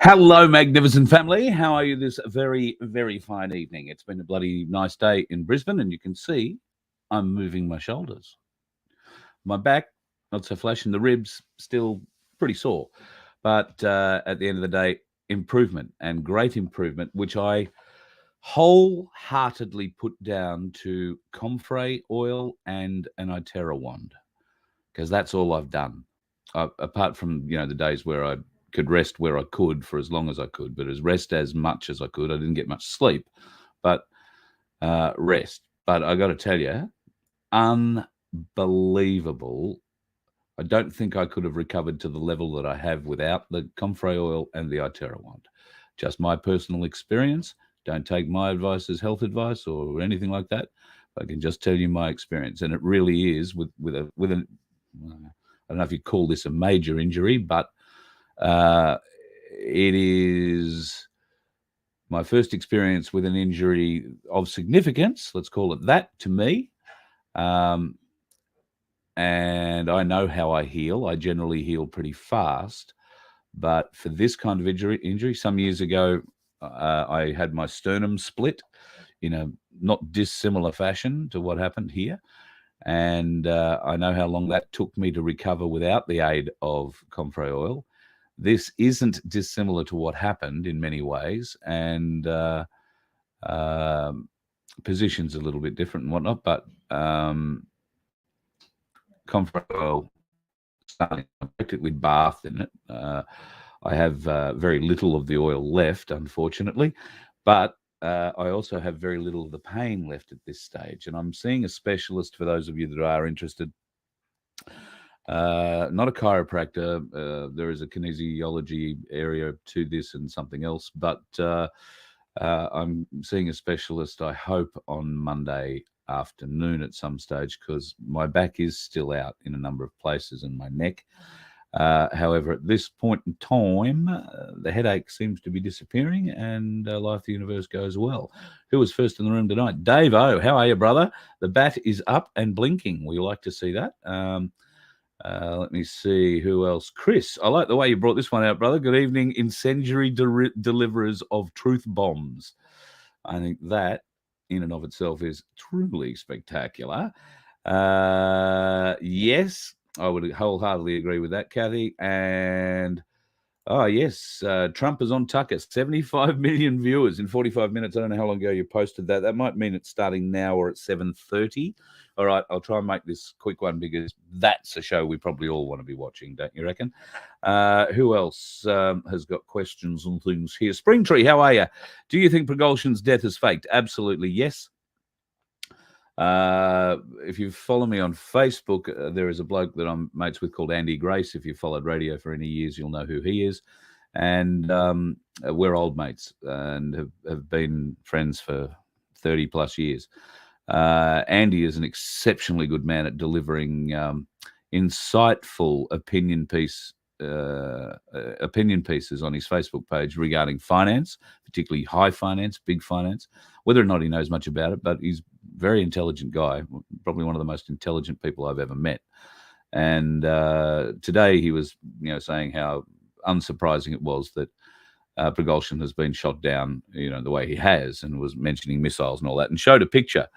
Hello, magnificent family. How are you this very, very fine evening? It's been a bloody nice day in Brisbane, and you can see I'm moving my shoulders. My back, not so flash, and the ribs still pretty sore. But at the end of the day, improvement and great improvement, which I wholeheartedly put down to comfrey oil and an iTerra wand, because that's all I've done. Apart from the days where I could rest where I could for as long as I could, but rest as much as I could. I didn't get much sleep, but rest. But I got to tell you, unbelievable. I don't think I could have recovered to the level that I have without the comfrey oil and the iTerra wand. Just my personal experience. Don't take my advice as health advice or anything like that. I can just tell you my experience, and it really is with an I don't know if you call this a major injury, but it is my first experience with an injury of significance, let's call it that, to me. And I know how I heal. I generally heal pretty fast. But for this kind of injury, some years ago, I had my sternum split in a not dissimilar fashion to what happened here. And I know how long that took me to recover without the aid of comfrey oil. This isn't dissimilar to what happened in many ways, and position's a little bit different and whatnot, but comfrey oil, starting practically bathed in it. I have very little of the oil left, unfortunately, but I also have very little of the pain left at this stage, and I'm seeing a specialist for those of you that are interested. Not a chiropractor. There is a kinesiology area to this and something else, but I'm seeing a specialist, I hope, on Monday afternoon at some stage, because my back is still out in a number of places and my neck. However, at this point in time, the headache seems to be disappearing, and life, the universe goes well. Who was first in the room tonight? Dave O, how are you, brother? The bat is up and blinking. We like to see that. Let me see who else. Chris, I like the way you brought this one out, brother. Good evening, incendiary deliverers of truth bombs. I think that, in and of itself, is truly spectacular. Yes, I would wholeheartedly agree with that, Kathy. And yes, Trump is on Tucker. 75 million viewers in 45 minutes. I don't know how long ago you posted that. That might mean it's starting now or at 7:30. All right, I'll try and make this quick one, because that's a show we probably all want to be watching, don't you reckon? Who else has got questions and things here? Springtree, how are you? Do you think Prigozhin's death is faked? Absolutely yes. If you follow me on Facebook, there is a bloke that I'm mates with called Andy Grace. If you've followed radio for any years, you'll know who he is. And we're old mates and have been friends for 30 plus years. Andy is an exceptionally good man at delivering insightful opinion pieces on his Facebook page regarding finance, particularly high finance, big finance. Whether or not he knows much about it, but he's a very intelligent guy, probably one of the most intelligent people I've ever met. And today he was, saying how unsurprising it was that Prigozhin has been shot down, the way he has, and was mentioning missiles and all that, and showed a picture.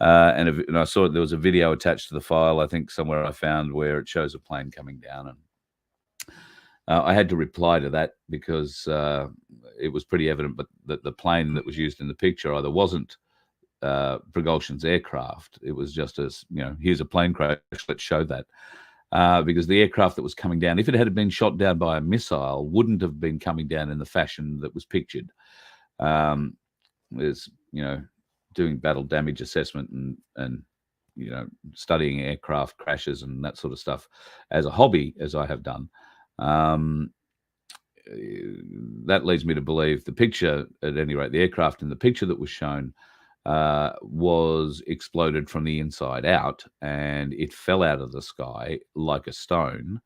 And I saw there was a video attached to the file, I think somewhere I found, where it shows a plane coming down. And I had to reply to that, because it was pretty evident that the plane that was used in the picture either wasn't Prigozhin's aircraft. It was just here's a plane crash, let's show that. Because the aircraft that was coming down, if it had been shot down by a missile, wouldn't have been coming down in the fashion that was pictured. There's, doing battle damage assessment and studying aircraft crashes and that sort of stuff as a hobby, as I have done. That leads me to believe the picture, at any rate, the aircraft in the picture that was shown was exploded from the inside out, and it fell out of the sky like a stone.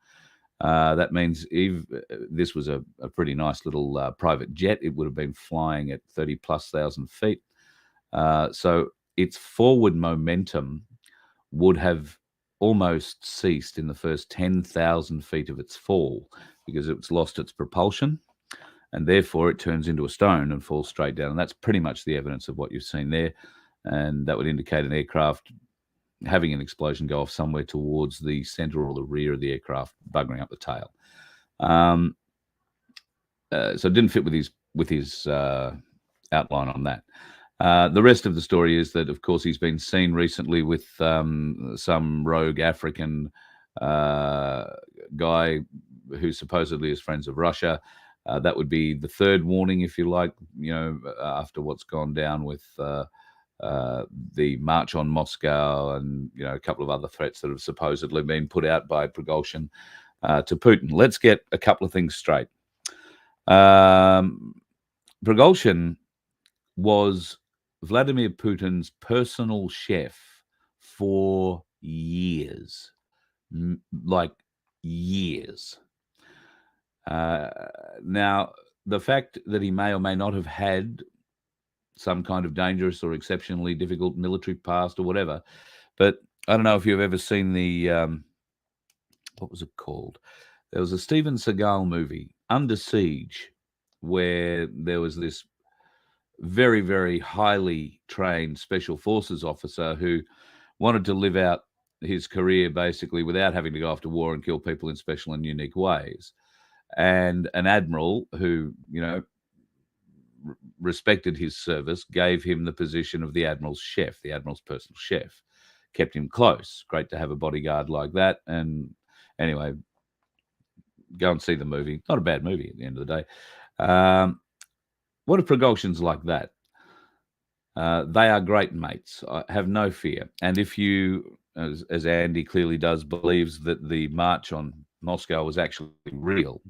That means if this was a pretty nice little private jet, it would have been flying at 30,000+ feet. So its forward momentum would have almost ceased in the first 10,000 feet of its fall, because it's lost its propulsion. and therefore it turns into a stone and falls straight down. And that's pretty much the evidence of what you've seen there. And that would indicate an aircraft having an explosion go off somewhere towards the center or the rear of the aircraft, buggering up the tail. So it didn't fit with his outline on that. The rest of the story is that, of course, he's been seen recently with some rogue African guy who supposedly is friends of Russia. That would be the third warning, if you like, after what's gone down with the march on Moscow and, a couple of other threats that have supposedly been put out by Prigozhin to Putin. Let's get a couple of things straight. Prigozhin was Vladimir Putin's personal chef for years, like years. Now, the fact that he may or may not have had some kind of dangerous or exceptionally difficult military past or whatever, but I don't know if you've ever seen the, what was it called? There was a Steven Seagal movie, Under Siege, where there was this very, very highly trained special forces officer who wanted to live out his career basically without having to go off to war and kill people in special and unique ways. And an admiral who, respected his service gave him the position of the admiral's chef, the admiral's personal chef, kept him close. Great to have a bodyguard like that. And anyway, go and see the movie. Not a bad movie at the end of the day. What if Prigozhin's like that? They are great mates. I have no fear. And if you, as Andy clearly does, believes that the march on Moscow was actually real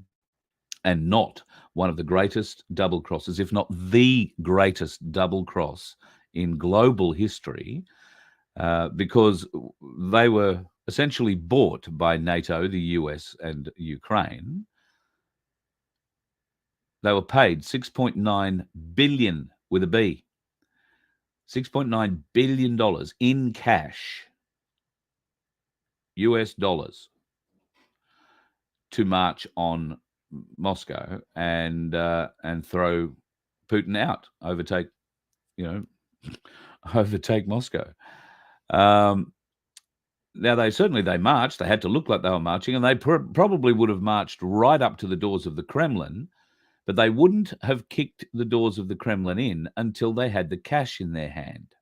and not one of the greatest double crosses, if not the greatest double cross in global history, because they were essentially bought by NATO, the US, and Ukraine. They were paid $6.9 billion with a B. $6.9 billion in cash, US dollars, to march on Moscow and throw Putin out, overtake Moscow. Now, they marched. They had to look like they were marching, and they probably would have marched right up to the doors of the Kremlin, but they wouldn't have kicked the doors of the Kremlin in until they had the cash in their hand,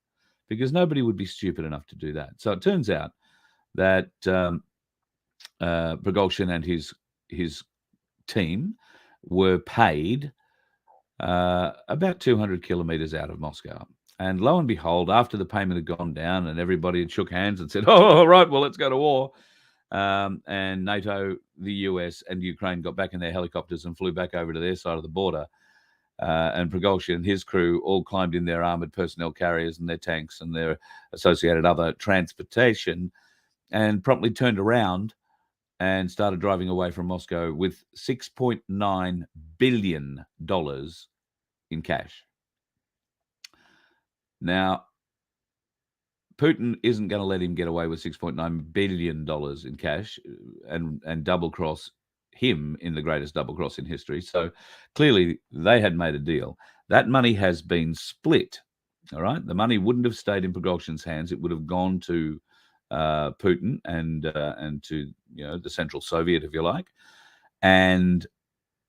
because nobody would be stupid enough to do that. So it turns out that Prigozhin and his team were paid about 200 kilometers out of Moscow. And lo and behold, after the payment had gone down and everybody had shook hands and said, "Oh, all right, well, let's go to war," and NATO, the US, and Ukraine got back in their helicopters and flew back over to their side of the border, and Prigozhin and his crew all climbed in their armored personnel carriers and their tanks and their associated other transportation and promptly turned around and started driving away from Moscow with $6.9 billion in cash. Now, Putin isn't going to let him get away with $6.9 billion in cash and double-cross him in the greatest double-cross in history. So clearly they had made a deal. That money has been split, all right? The money wouldn't have stayed in Prigozhin's hands. It would have gone to Putin and to the Central Soviet, if you like, and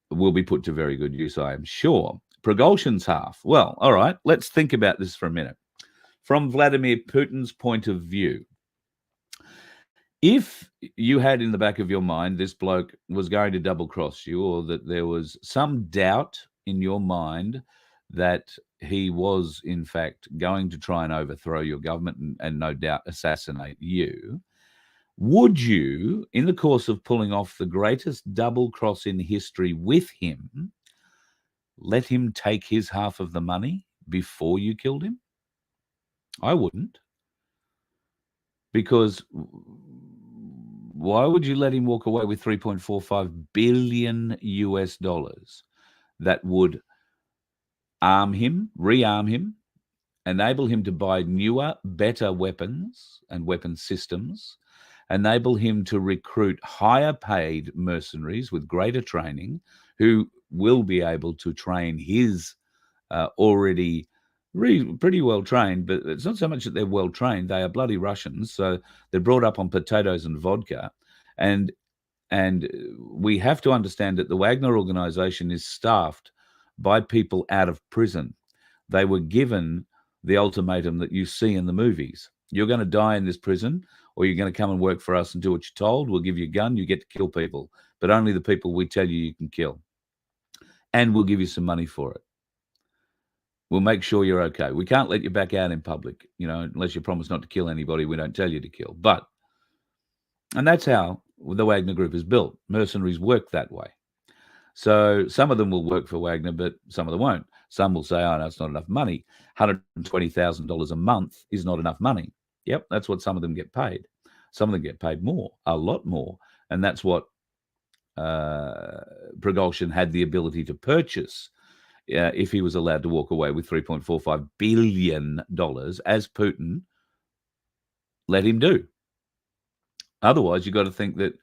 will be put to very good use, I am sure. Prigozhin's half. Well, all right, let's think about this for a minute. From Vladimir Putin's point of view, if you had in the back of your mind this bloke was going to double cross you, or that there was some doubt in your mind that he was, in fact, going to try and overthrow your government and no doubt assassinate you, would you, in the course of pulling off the greatest double cross in history with him, let him take his half of the money before you killed him? I wouldn't. Because why would you let him walk away with $3.45 billion US dollars that would arm him, rearm him, enable him to buy newer, better weapons and weapon systems, enable him to recruit higher paid mercenaries with greater training, who will be able to train his already pretty well trained, but it's not so much that they're well trained. They are bloody Russians, so they're brought up on potatoes and vodka, and we have to understand that the Wagner organization is staffed by people out of prison. They were given the ultimatum that you see in the movies. You're going to die in this prison, or you're going to come and work for us and do what you're told. We'll give you a gun. You get to kill people, but only the people we tell you can kill. And we'll give you some money for it. We'll make sure you're okay. We can't let you back out in public, unless you promise not to kill anybody we don't tell you to kill. And that's how the Wagner Group is built. Mercenaries work that way. So some of them will work for Wagner, but some of them won't. Some will say, oh, no, it's not enough money. $120,000 a month is not enough money. Yep, that's what some of them get paid. Some of them get paid more, a lot more. And that's what Prigozhin had the ability to purchase if he was allowed to walk away with $3.45 billion, as Putin let him do. Otherwise, you've got to think that,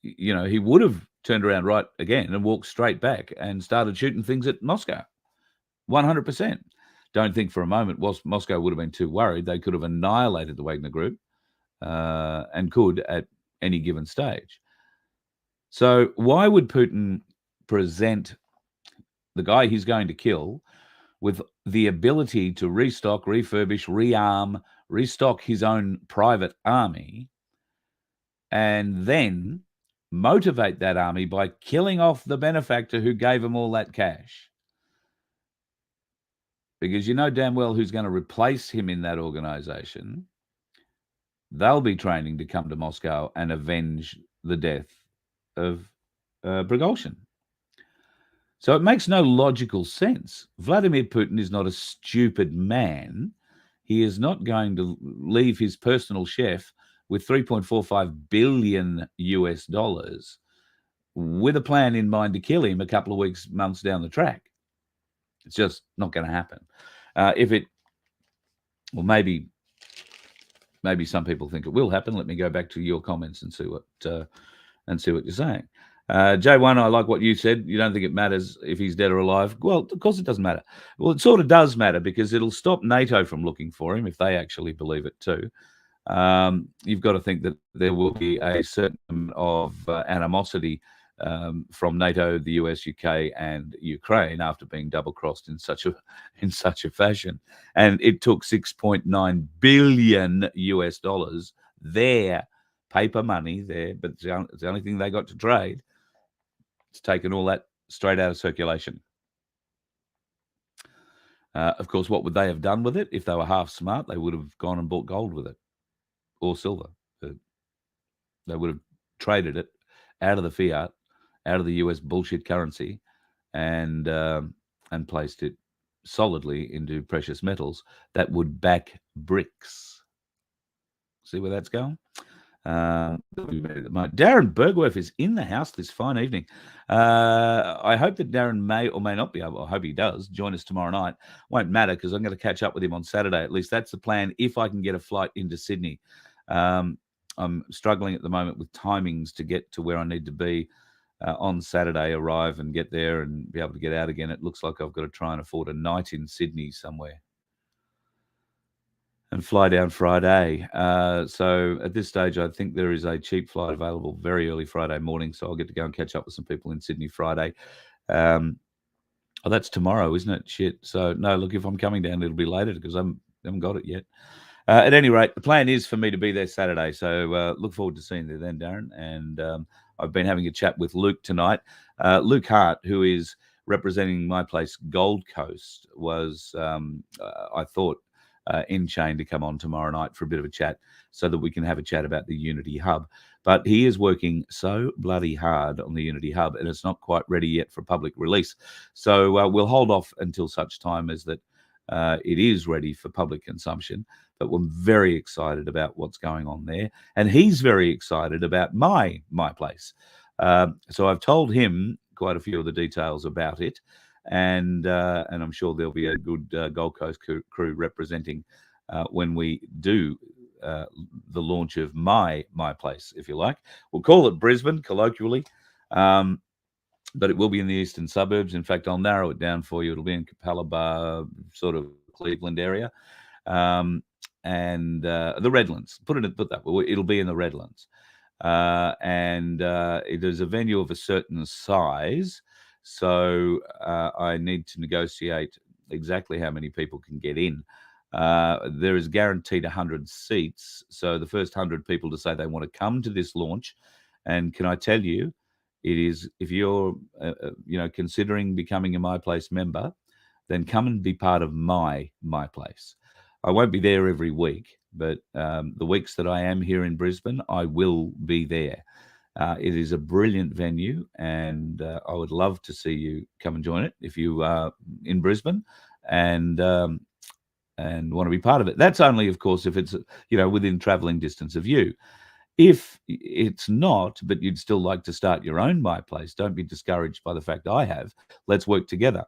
he would have turned around right again and walked straight back and started shooting things at Moscow. 100%. Don't think for a moment Moscow would have been too worried. They could have annihilated the Wagner Group and could at any given stage. So why would Putin present the guy he's going to kill with the ability to restock, refurbish, rearm, restock his own private army, and then motivate that army by killing off the benefactor who gave him all that cash? Because you know damn well who's going to replace him in that organization. They'll be training to come to Moscow and avenge the death of Prigozhin. So it makes no logical sense. Vladimir Putin is not a stupid man. He is not going to leave his personal chef with $3.45 billion US with a plan in mind to kill him a couple of weeks, months down the track. It's just not going to happen. Maybe some people think it will happen. Let me go back to your comments and see what you're saying. J1, I like what you said. You don't think it matters if he's dead or alive? Well, of course it doesn't matter. Well, it sort of does matter, because it'll stop NATO from looking for him if they actually believe it too. You've got to think that there will be a certain amount of animosity from NATO, the US, UK, and Ukraine after being double-crossed in such a fashion. And it took $6.9 billion US, their paper money there, but it's the only thing they got to trade. It's taken all that straight out of circulation. Of course, what would they have done with it? If they were half smart, they would have gone and bought gold with it, or silver. They would have traded it out of the fiat, out of the US bullshit currency, and placed it solidly into precious metals that would back bricks. See where that's going? Darren Bergwerf is in the house this fine evening. I hope that Darren may or may not be able, I hope he does, join us tomorrow night. Won't matter, because I'm going to catch up with him on Saturday. At least that's the plan, if I can get a flight into Sydney. I'm struggling at the moment with timings to get to where I need to be on Saturday, arrive and get there and be able to get out again. It looks like I've got to try and afford a night in Sydney somewhere and fly down Friday. So at this stage, I think there is a cheap flight available very early Friday morning. So I'll get to go and catch up with some people in Sydney Friday. Oh, that's tomorrow, isn't it? Shit. So no, look, if I'm coming down, it'll be later, because I haven't got it yet. At any rate, the plan is for me to be there Saturday. So look forward to seeing you then, Darren. And I've been having a chat with Luke tonight. Luke Hart, who is representing my place, Gold Coast, was, I thought, in chain to come on tomorrow night for a bit of a chat, so that we can have a chat about the Unity Hub. But he is working so bloody hard on the Unity Hub, and it's not quite ready yet for public release. So we'll hold off until such time as that it is ready for public consumption. But we're very excited about what's going on there, and he's very excited about my place. So I've told him quite a few of the details about it. And I'm sure there'll be a good Gold Coast crew representing when we do the launch of my place, if you like. We'll call it Brisbane colloquially. but it will be in the eastern suburbs. In fact, I'll narrow it down for you. It'll be in Capalaba, sort of Cleveland area, and the Redlands. Put that way. It'll be in the Redlands, and it is a venue of a certain size. So I need to negotiate exactly how many people can get in. There is guaranteed 100 seats. So the first 100 people to say they want to come to this launch, and can I tell you, it is, if you're considering becoming a My Place member, then come and be part of my Place. I won't be there every week, but the weeks that I am here in Brisbane, I will be there. It is a brilliant venue, and I would love to see you come and join it if you are in Brisbane and want to be part of it. That's only, of course, if it's within travelling distance of you. If it's not, but you'd still like to start your own My Place, don't be discouraged by the fact I have. Let's work together.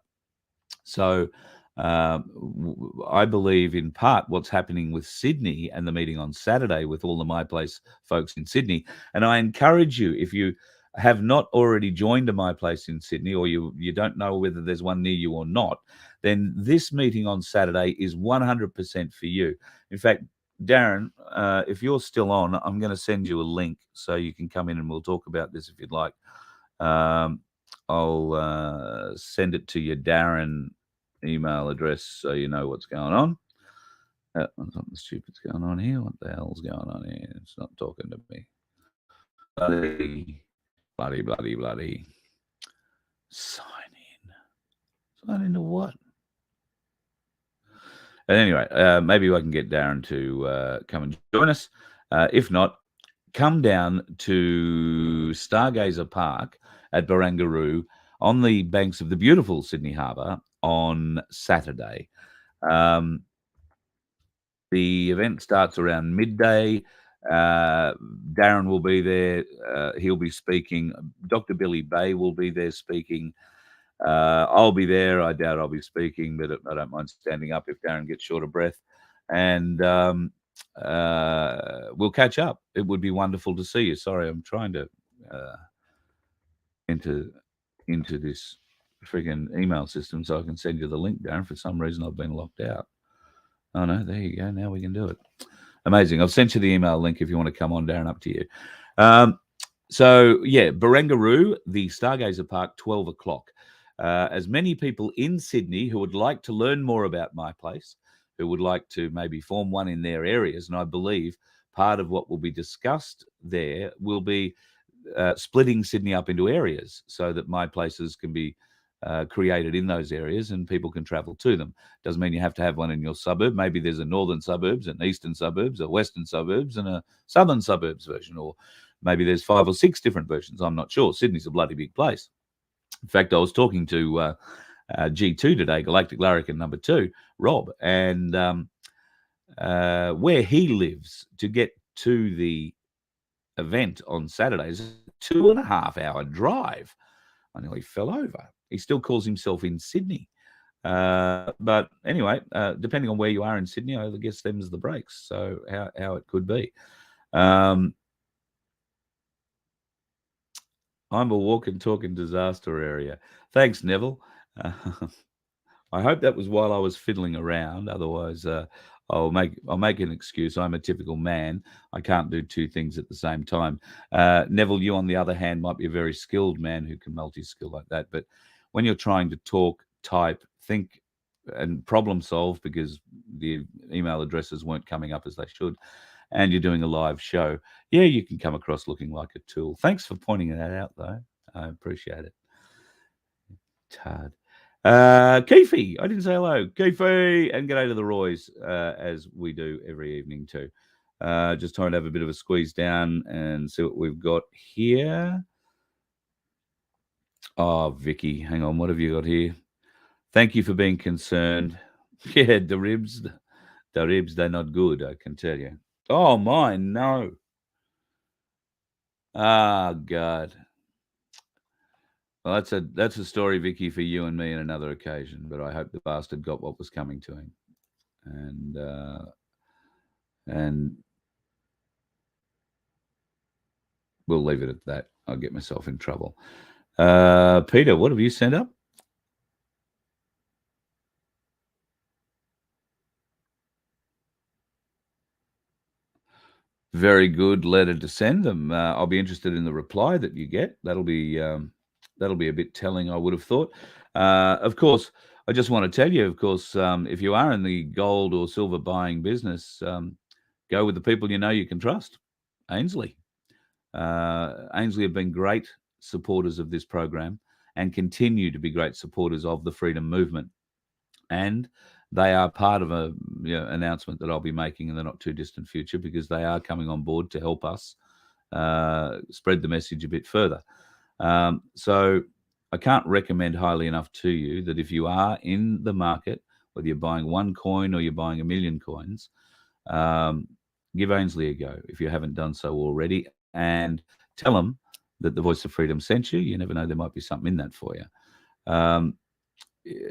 So I believe in part what's happening with Sydney and the meeting on Saturday with all the My Place folks in Sydney. And I encourage you, if you have not already joined a My Place in Sydney, or you don't know whether there's one near you or not, then this meeting on Saturday is 100% for you. In fact, Darren, if you're still on, I'm going to send you a link so you can come in and we'll talk about this if you'd like. I'll send it to your Darren email address so you know what's going on. Something stupid's going on here. What the hell's going on here? It's not talking to me. Bloody. Sign in. Sign into what? Anyway, maybe I can get Darren to come and join us. If not, come down to Stargazer Park at Barangaroo on the banks of the beautiful Sydney Harbour on Saturday. The event starts around midday. Darren will be there. He'll be speaking. Dr. Billy Bay will be there speaking. I'll be there. I doubt I'll be speaking, but I don't mind standing up if Darren gets short of breath. And we'll catch up. It would be wonderful to see you. Sorry, I'm trying to enter into this friggin' email system so I can send you the link, Darren. For some reason, I've been locked out. Oh, no, there you go. Now we can do it. Amazing. I've sent you the email link if you want to come on, Darren, up to you. So, yeah, Barangaroo, the Stargazer Park, 12 o'clock. As many people in Sydney who would like to learn more about My Place, who would like to maybe form one in their areas, and I believe part of what will be discussed there will be splitting Sydney up into areas so that My Places can be created in those areas and people can travel to them. Doesn't mean you have to have one in your suburb. Maybe there's a northern suburbs, an eastern suburbs, a western suburbs, and a southern suburbs version, or maybe there's 5 or 6 different versions. I'm not sure. Sydney's a bloody big place. In fact, I was talking to G2 today, Galactic Larrikin number 2, Rob, and where he lives to get to the event on Saturday is a 2.5-hour drive. I nearly fell over. He still calls himself in Sydney. But anyway, depending on where you are in Sydney, I guess them's the breaks. So how it could be. I'm a walking, talking disaster area. Thanks, Neville. I hope that was while I was fiddling around. Otherwise, I'll make an excuse. I'm a typical man. I can't do 2 things at the same time. Neville, you on the other hand might be a very skilled man who can multi-skill like that. But when you're trying to talk, type, think, and problem solve because the email addresses weren't coming up as they should, and you're doing a live show, yeah, you can come across looking like a tool. Thanks for pointing that out, though. I appreciate it. Tard. Keefe, I didn't say hello. Keefe, and g'day to the Roys, as we do every evening too. Just trying to have a bit of a squeeze down and see what we've got here. Oh, Vicky, hang on. What have you got here? Thank you for being concerned. Yeah, the ribs, they're not good, I can tell you. Oh, mine, no. Ah, God. Well, that's a story, Vicky, for you and me in another occasion. But I hope the bastard got what was coming to him, and we'll leave it at that. I'll get myself in trouble. Peter, what have you sent up? Very good letter to send them. I'll be interested in the reply that you get. That'll be a bit telling, I would have thought. Of course, I just want to tell you, of course, if you are in the gold or silver buying business, go with the people you know you can trust. Ainsley. Ainsley have been great supporters of this program and continue to be great supporters of the freedom movement. And they are part of a announcement that I'll be making in the not too distant future, because they are coming on board to help us spread the message a bit further. So I can't recommend highly enough to you that if you are in the market, whether you're buying one coin or you're buying a million coins, give Ainsley a go if you haven't done so already, and tell them that the Voice of Freedom sent you. You never know, there might be something in that for you.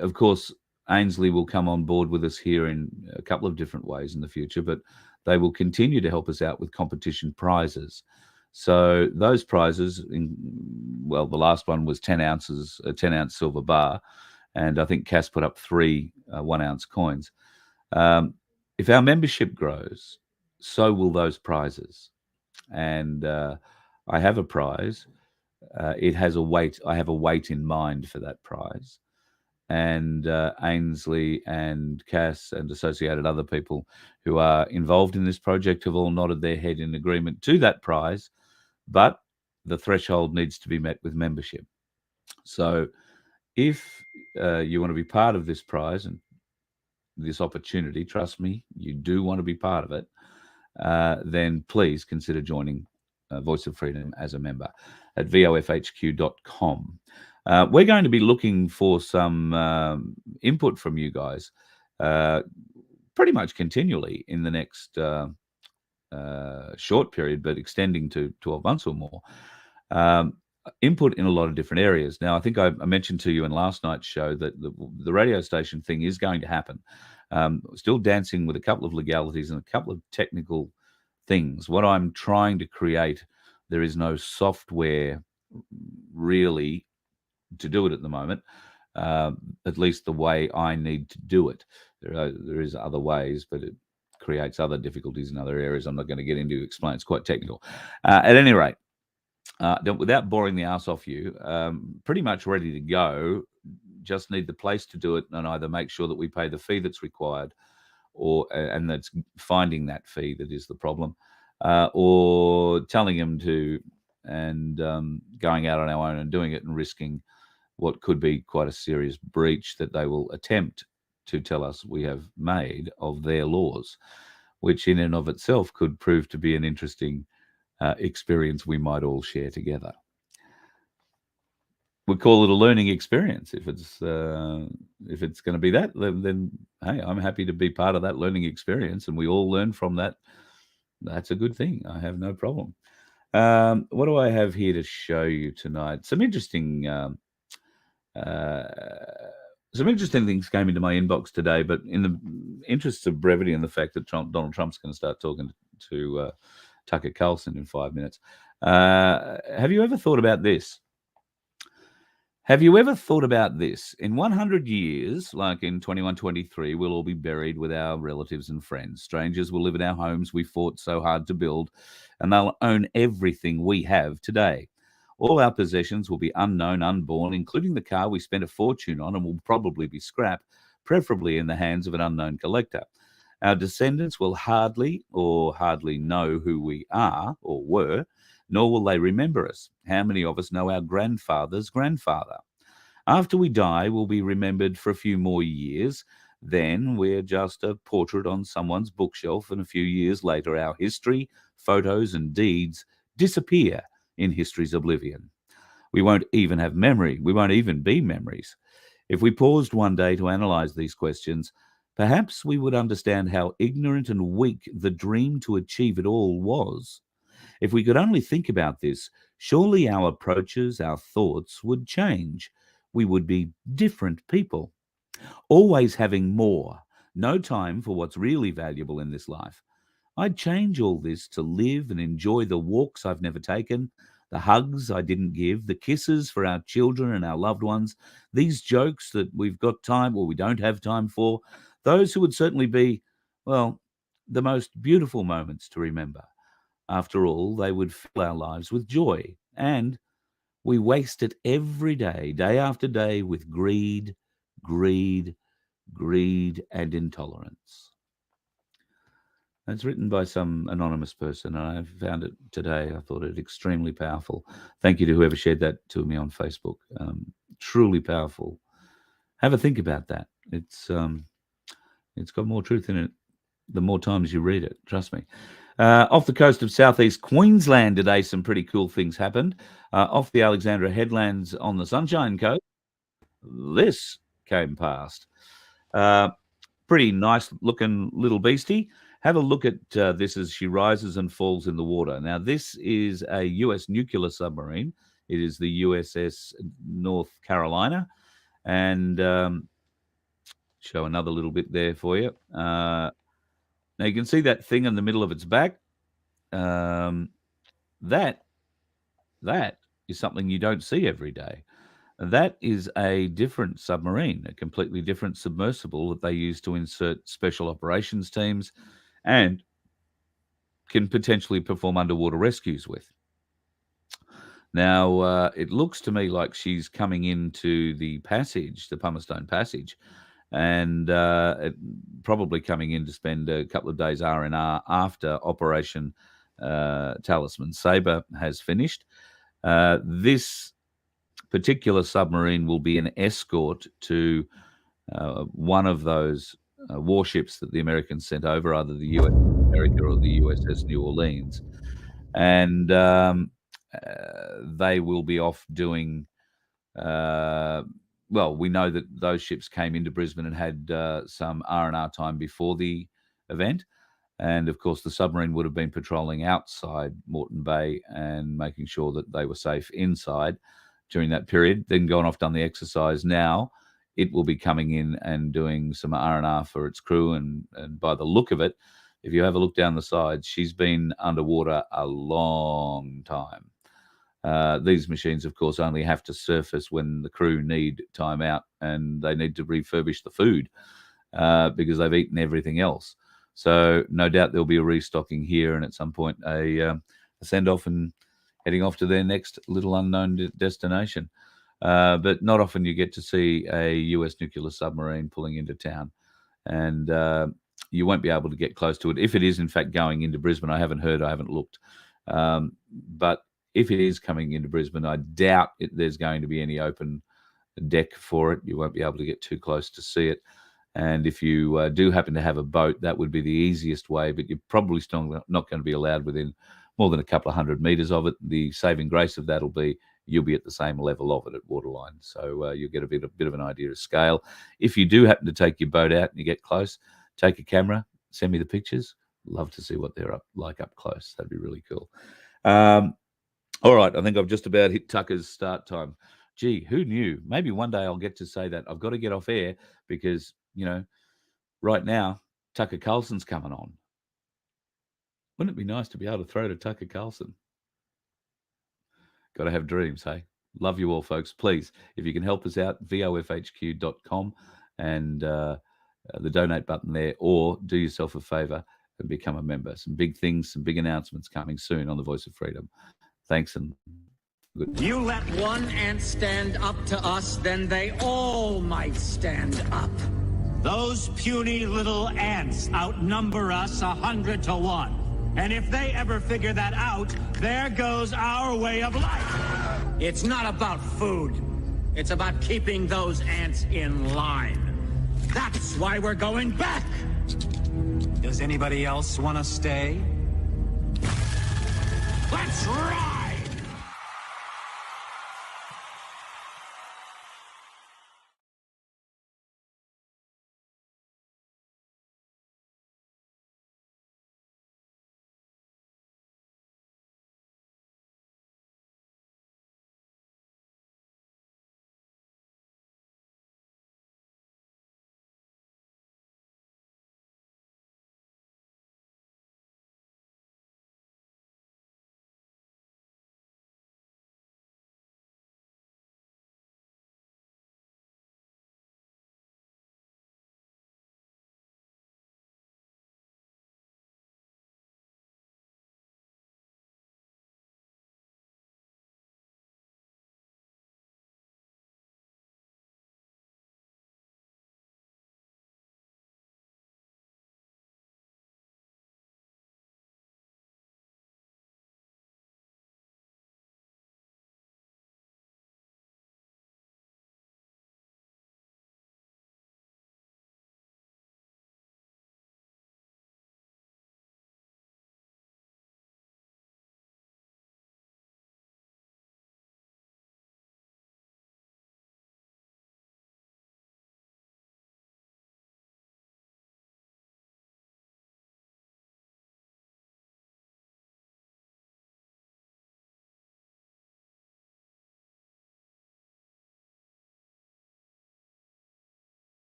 Of course, Ainsley will come on board with us here in a couple of different ways in the future, but they will continue to help us out with competition prizes. So those prizes, the last one was 10 ounces, a 10-ounce silver bar, and I think Cass put up 3 1-ounce coins. If our membership grows, so will those prizes. And I have a prize. It has a weight. I have a weight in mind for that prize. And Ainsley and Cass and associated other people who are involved in this project have all nodded their head in agreement to that prize, but the threshold needs to be met with membership. So if you want to be part of this prize and this opportunity, trust me, you do want to be part of it, then please consider joining Voice of Freedom as a member at vofhq.com. We're going to be looking for some input from you guys pretty much continually in the next short period, but extending to 12 months or more. Input in a lot of different areas. Now, I think I mentioned to you in last night's show that the radio station thing is going to happen. Still dancing with a couple of legalities and a couple of technical things. What I'm trying to create, there is no software really to do it at the moment, at least the way I need to do it. There is other ways, but it creates other difficulties in other areas I'm not going to get into to explain. It's quite technical. At any rate, without boring the ass off you, pretty much ready to go. Just need the place to do it, and either make sure that we pay the fee that's required, and that's finding that fee that is the problem, or telling them to, and going out on our own and doing it and risking what could be quite a serious breach that they will attempt to tell us we have made of their laws, which in and of itself could prove to be an interesting experience we might all share together. We call it a learning experience. If it's going to be that, then hey, I'm happy to be part of that learning experience, and we all learn from that. That's a good thing. I have no problem. What do I have here to show you tonight? Some interesting things came into my inbox today, but in the interests of brevity and the fact that Donald Trump's going to start talking to Tucker Carlson in 5 minutes, have you ever thought about this? Have you ever thought about this? In 100 years, like in 2123, we'll all be buried with our relatives and friends. Strangers will live in our homes we fought so hard to build, and they'll own everything we have today. All our possessions will be unknown, unborn, including the car we spent a fortune on and will probably be scrapped, preferably in the hands of an unknown collector. Our descendants will hardly know who we are or were, nor will they remember us. How many of us know our grandfather's grandfather? After we die, we'll be remembered for a few more years. Then we're just a portrait on someone's bookshelf, and a few years later, our history, photos, and deeds disappear in history's oblivion. We won't even have memory. We won't even be memories. If we paused one day to analyze these questions, perhaps we would understand how ignorant and weak the dream to achieve it all was. If we could only think about this, surely our approaches, our thoughts would change. We would be different people, always having more, no time for what's really valuable in this life. I'd change all this to live and enjoy the walks I've never taken, the hugs I didn't give, the kisses for our children and our loved ones, these jokes that we've got time or we don't have time for, those who would certainly be, well, the most beautiful moments to remember. After all, they would fill our lives with joy. And we waste it every day, day after day, with greed, greed, greed, and intolerance. It's written by some anonymous person, and I found it today. I thought it extremely powerful. Thank you to whoever shared that to me on Facebook. Truly powerful. Have a think about that. It's got more truth in it the more times you read it. Trust me. Off the coast of southeast Queensland today, some pretty cool things happened. Off the Alexandra Headlands on the Sunshine Coast, this came past. Pretty nice looking little beastie. Have a look at this as she rises and falls in the water. Now, this is a U.S. nuclear submarine. It is the USS North Carolina. And show another little bit there for you. Now, you can see that thing in the middle of its back. That is something you don't see every day. That is a different submarine, a completely different submersible that they use to insert special operations teams and can potentially perform underwater rescues with. Now, it looks to me like she's coming into the passage, the Pumice-Stone Passage, and probably coming in to spend a couple of days R&R after Operation Talisman Sabre has finished. This particular submarine will be an escort to one of those warships that the Americans sent over, either the US America or the USS New Orleans. And they will be off doing, well, we know that those ships came into Brisbane and had some R&R time before the event. And, of course, the submarine would have been patrolling outside Moreton Bay and making sure that they were safe inside during that period, then gone off, done the exercise. Now it will be coming in and doing some R&R for its crew. And by the look of it, if you have a look down the side, she's been underwater a long time. These machines, of course, only have to surface when the crew need time out and they need to refurbish the food because they've eaten everything else. So no doubt there'll be a restocking here and at some point a send-off and heading off to their next little unknown destination. But not often you get to see a US nuclear submarine pulling into town. And you won't be able to get close to it. If it is, in fact, going into Brisbane, I haven't heard, I haven't looked. But if it is coming into Brisbane, I doubt there's going to be any open deck for it. You won't be able to get too close to see it. And if you do happen to have a boat, that would be the easiest way, but you're probably still not going to be allowed within more than a couple of 100 metres of it. The saving grace of that will be you'll be at the same level of it at waterline. So you'll get a bit of an idea of scale. If you do happen to take your boat out and you get close, take a camera, send me the pictures. Love to see what they're like up close. That'd be really cool. All right, I think I've just about hit Tucker's start time. Gee, who knew? Maybe one day I'll get to say that. I've got to get off air because, you know, right now, Tucker Carlson's coming on. Wouldn't it be nice to be able to throw to Tucker Carlson? Got to have dreams, hey? Love you all, folks. Please, if you can help us out, vofhq.com and the donate button there, or do yourself a favor and become a member. Some big things, some big announcements coming soon on the Voice of Freedom. Thanks and good. You let one ant stand up to us, then they all might stand up. Those puny little ants outnumber us 100 to 1. And if they ever figure that out, there goes our way of life. It's not about food. It's about keeping those ants in line. That's why we're going back. Does anybody else want to stay?